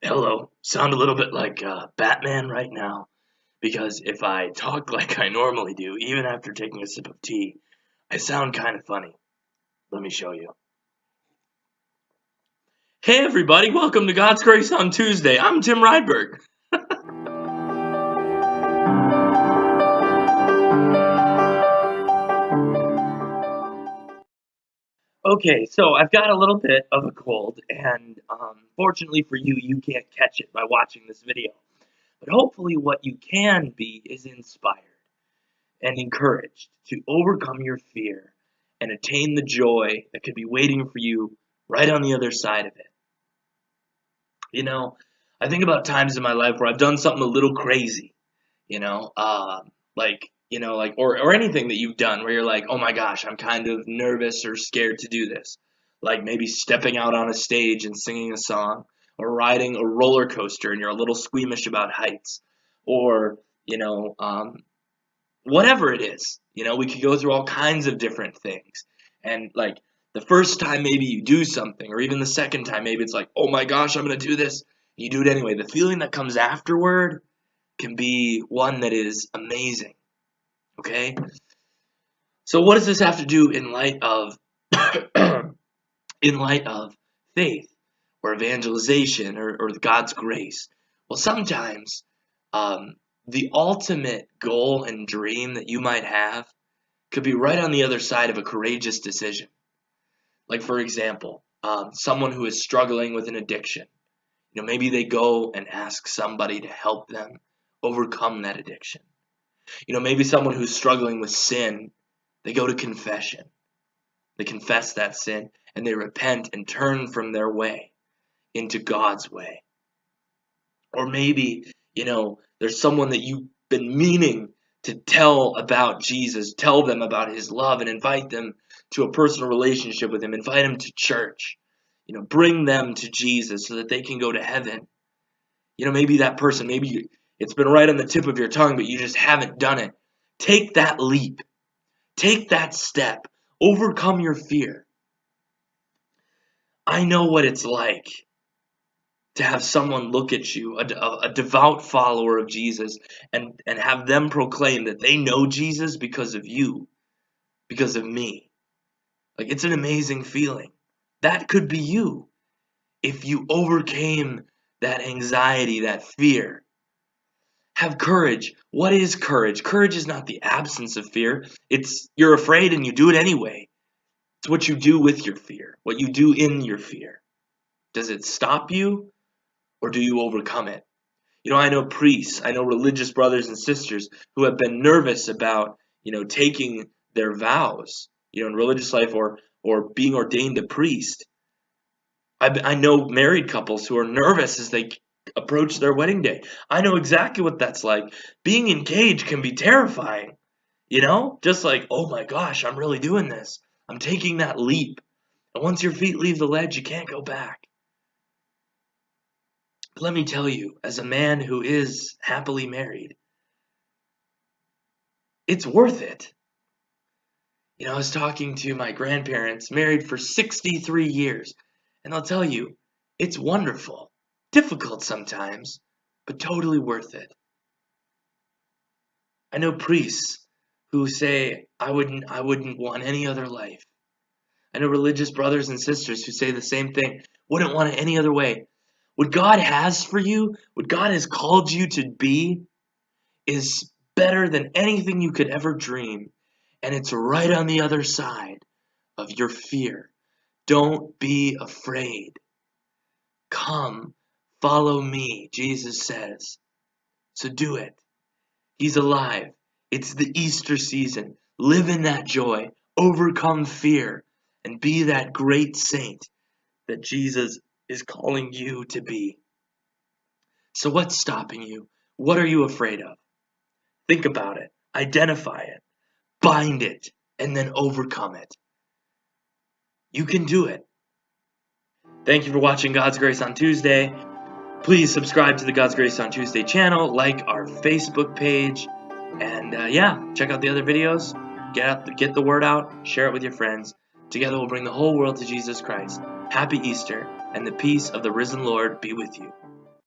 Hello. Sound a little bit like Batman right now because if I talk like I normally do, even after taking a sip of tea, I sound kind of funny. Let me show you. Hey everybody, welcome to God's Grace on Tuesday. I'm Tim Rydberg. Okay, so I've got a little bit of a cold, and fortunately for you, you can't catch it by watching this video. But hopefully, what you can be is inspired and encouraged to overcome your fear and attain the joy that could be waiting for you right on the other side of it. You know, I think about times in my life where I've done something a little crazy, or anything that you've done where you're like, oh my gosh, I'm kind of nervous or scared to do this. Like maybe stepping out on a stage and singing a song, or riding a roller coaster and you're a little squeamish about heights, or, whatever it is. We could go through all kinds of different things. And like the first time maybe you do something, or even the second time, maybe it's like, oh my gosh, I'm going to do this. You do it anyway. The feeling that comes afterward can be one that is amazing. Okay? So what does this have to do in light of in light of faith or evangelization or God's grace? Well, sometimes the ultimate goal and dream that you might have could be right on the other side of a courageous decision. Like, for example, someone who is struggling with an addiction. Maybe they go and ask somebody to help them overcome that addiction. Maybe someone who's struggling with sin, they go to confession. They confess that sin and they repent and turn from their way into God's way. Or maybe, there's someone that you've been meaning to tell about Jesus, tell them about his love and invite them to a personal relationship with him, invite them to church, bring them to Jesus so that they can go to heaven. Maybe that person, maybe it's been right on the tip of your tongue, but you just haven't done it. Take that leap. Take that step. Overcome your fear. I know what it's like to have someone look at you, a devout follower of Jesus, and have them proclaim that they know Jesus because of you, because of me. Like, it's an amazing feeling. That could be you if you overcame that anxiety, that fear. Have courage. What is courage? Courage is not the absence of fear. It's you're afraid and you do it anyway. It's what you do with your fear, what you do in your fear. Does it stop you or do you overcome it? I know priests, I know religious brothers and sisters who have been nervous about, taking their vows, in religious life or being ordained a priest. I know married couples who are nervous as they approach their wedding day. I know exactly what that's like. Being engaged can be terrifying, just like, oh my gosh, I'm really doing this. I'm taking that leap. And once your feet leave the ledge, you can't go back. But let me tell you, as a man who is happily married, it's worth it. I was talking to my grandparents, married for 63 years, and I'll tell you, it's wonderful. Difficult sometimes, but totally worth it. I know priests who say, I wouldn't want any other life. I know religious brothers and sisters who say the same thing, wouldn't want it any other way. What God has for you, what God has called you to be, is better than anything you could ever dream. And it's right on the other side of your fear. Don't be afraid. Come, follow me, Jesus says. So do it. He's alive. It's the Easter season. Live in that joy. Overcome fear. And be that great saint that Jesus is calling you to be. So what's stopping you? What are you afraid of? Think about it. Identify it. Bind it. And then overcome it. You can do it. Thank you for watching God's Grace on Tuesday. Please subscribe to the God's Grace on Tuesday channel, like our Facebook page, and check out the other videos. Get the word out, share it with your friends. Together we'll bring the whole world to Jesus Christ. Happy Easter, and the peace of the risen Lord be with you.